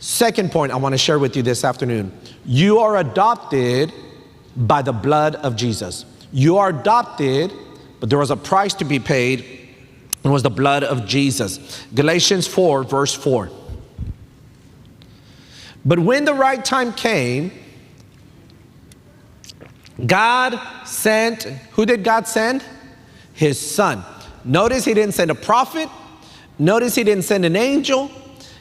Second point I want to share with you this afternoon. You are adopted by the blood of Jesus. You are adopted, but there was a price to be paid. It was the blood of Jesus. Galatians 4, verse 4. But when the right time came, God sent, who did God send? His son. Notice he didn't send a prophet. Notice he didn't send an angel.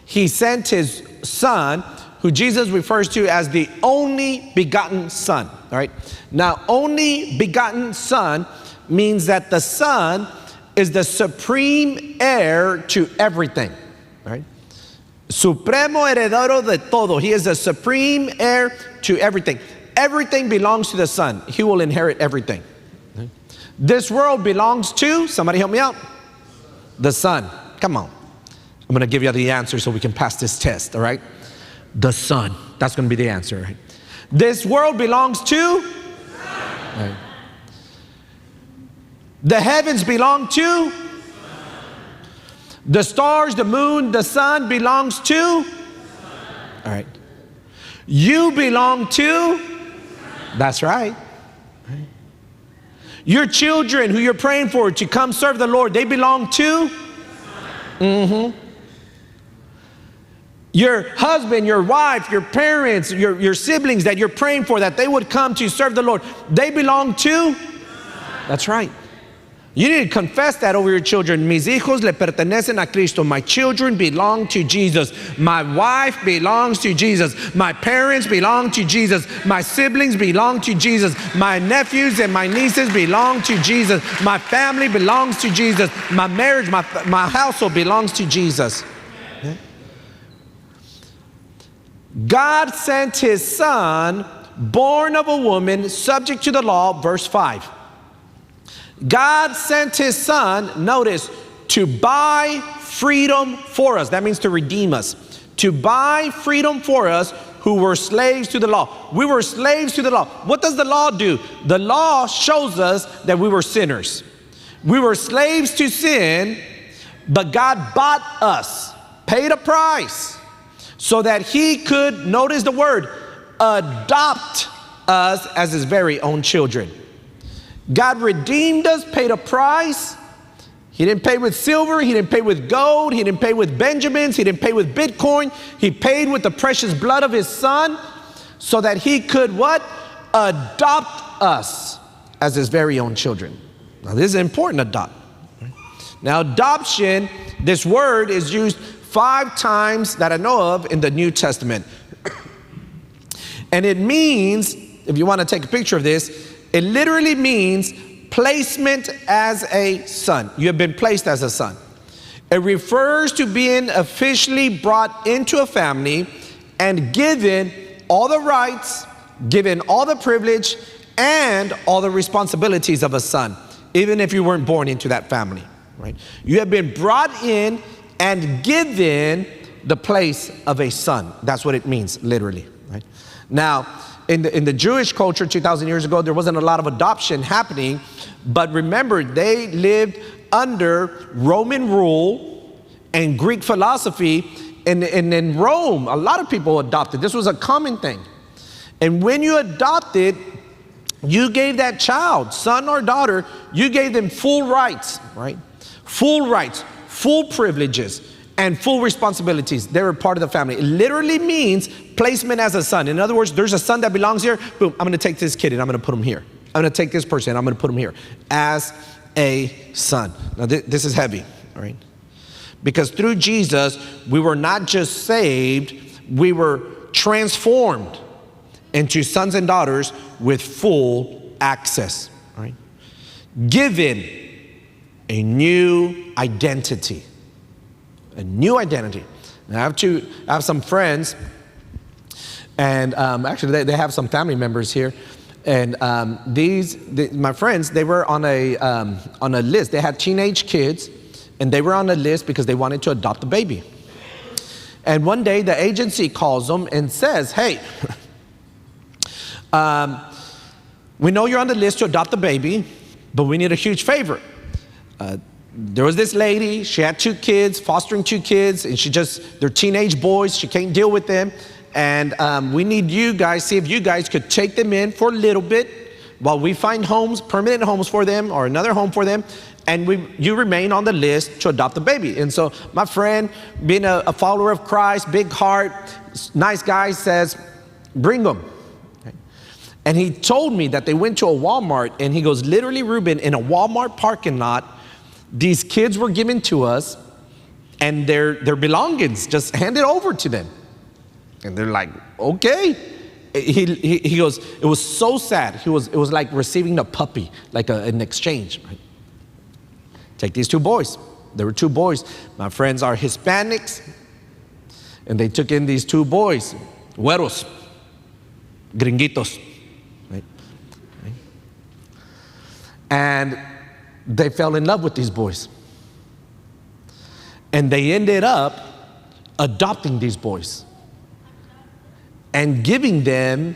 He sent his son, who Jesus refers to as the only begotten son. All right. Now, only begotten son means that the son is the supreme heir to everything. All right. Supremo heredero de todo. He is the supreme heir to everything. Everything belongs to the son. He will inherit everything. This world belongs to, somebody help me out, the son. Come on. I'm going to give you the answer so we can pass this test, all right? The son. That's going to be the answer, right? This world belongs to? Right. The heavens belong to? The stars, the moon, the sun belongs to? All right. You belong to? That's right. Your children who you're praying for to come serve the Lord, they belong to? Your husband, your wife, your parents, your siblings that you're praying for, that they would come to serve the Lord, they belong to? That's right. You need to confess that over your children. Mis hijos le pertenecen a Cristo. My children belong to Jesus. My wife belongs to Jesus. My parents belong to Jesus. My siblings belong to Jesus. My nephews and my nieces belong to Jesus. My family belongs to Jesus. My marriage, my household belongs to Jesus. Okay? God sent his son, born of a woman, subject to the law, verse 5. God sent his son, notice, to buy freedom for us. That means to redeem us. To buy freedom for us who were slaves to the law. We were slaves to the law. What does the law do? The law shows us that we were sinners. We were slaves to sin, but God bought us, paid a price, so that he could, notice the word, adopt us as his very own children. God redeemed us, paid a price. He didn't pay with silver. He didn't pay with gold. He didn't pay with Benjamins. He didn't pay with Bitcoin. He paid with the precious blood of his son so that he could what? Adopt us as his very own children. Now this is important, adopt. Now adoption, this word is used 5 times that I know of in the New Testament. And it means, if you want to take a picture of this, it literally means placement as a son. You have been placed as a son. It refers to being officially brought into a family and given all the rights, given all the privilege, and all the responsibilities of a son, even if you weren't born into that family, right? You have been brought in and given the place of a son. That's what it means, literally, right? Now, in the Jewish culture 2,000 years ago, there wasn't a lot of adoption happening, but remember, they lived under Roman rule and Greek philosophy, and in Rome, a lot of people adopted. This was a common thing. And when you adopted, you gave that child, son or daughter, you gave them full rights, right? Full rights, full privileges, and full responsibilities. They were part of the family. It literally means placement as a son. In other words, there's a son that belongs here. Boom, I'm going to take this kid and I'm going to put him here. I'm going to take this person and I'm going to put him here as a son. Now, this is heavy, all right? Because through Jesus, we were not just saved, we were transformed into sons and daughters with full access, all right? Given a new identity. A new identity. Now, I have some friends, and actually they have some family members here, and my friends, they were on a list. They had teenage kids, and they were on a list because they wanted to adopt a baby. And one day the agency calls them and says, "Hey, we know you're on the list to adopt a baby, but we need a huge favor. there was this lady, she had 2 kids, fostering 2 kids, and they're teenage boys, she can't deal with them. And we need you guys, see if you guys could take them in for a little bit while we find homes, permanent homes for them or another home for them. And you remain on the list to adopt a baby. And so my friend, being a follower of Christ, big heart, nice guy, says, bring them. Okay. And he told me that they went to a Walmart, and he goes, literally, Ruben, in a Walmart parking lot, these kids were given to us, and their belongings just handed over to them. And they're like, okay. He goes, it was so sad. It was like receiving a puppy, like an exchange. Right? Take these 2 boys. There were 2 boys. My friends are Hispanics, and they took in these 2 boys, güeros, gringuitos. Right? Right? And they fell in love with these boys. And they ended up adopting these boys and giving them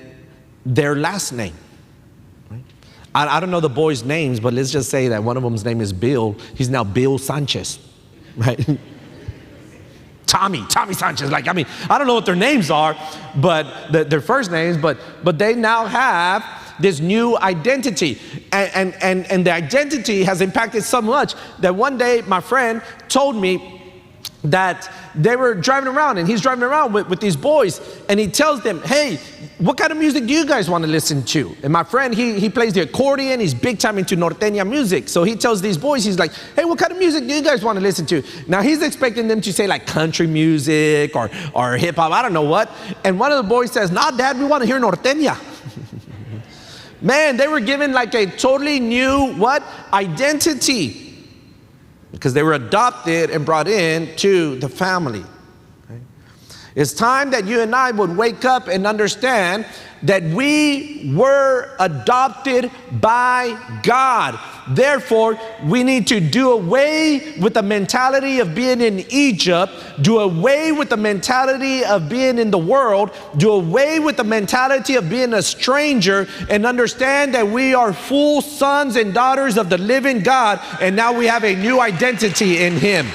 their last name. I don't know the boys' names, but let's just say that one of them's name is Bill. He's now Bill Sanchez, right? Tommy Sanchez. Like, I mean, I don't know what their names are, but their first names, but they now have this new identity. And the identity has impacted so much that one day my friend told me that they were driving around, and he's driving around with these boys, and he tells them, hey, what kind of music do you guys want to listen to? And my friend, he plays the accordion. He's big time into norteña music. So he tells these boys, he's like, hey, what kind of music do you guys want to listen to? Now he's expecting them to say like country music or hip hop, I don't know what. And one of the boys says, nah, Dad, we want to hear norteña. Man, they were given like a totally new identity, because they were adopted and brought in to the family. Okay? It's time that you and I would wake up and understand that we were adopted by God. Therefore, we need to do away with the mentality of being in Egypt, do away with the mentality of being in the world, do away with the mentality of being a stranger, and understand that we are full sons and daughters of the living God, and now we have a new identity in Him.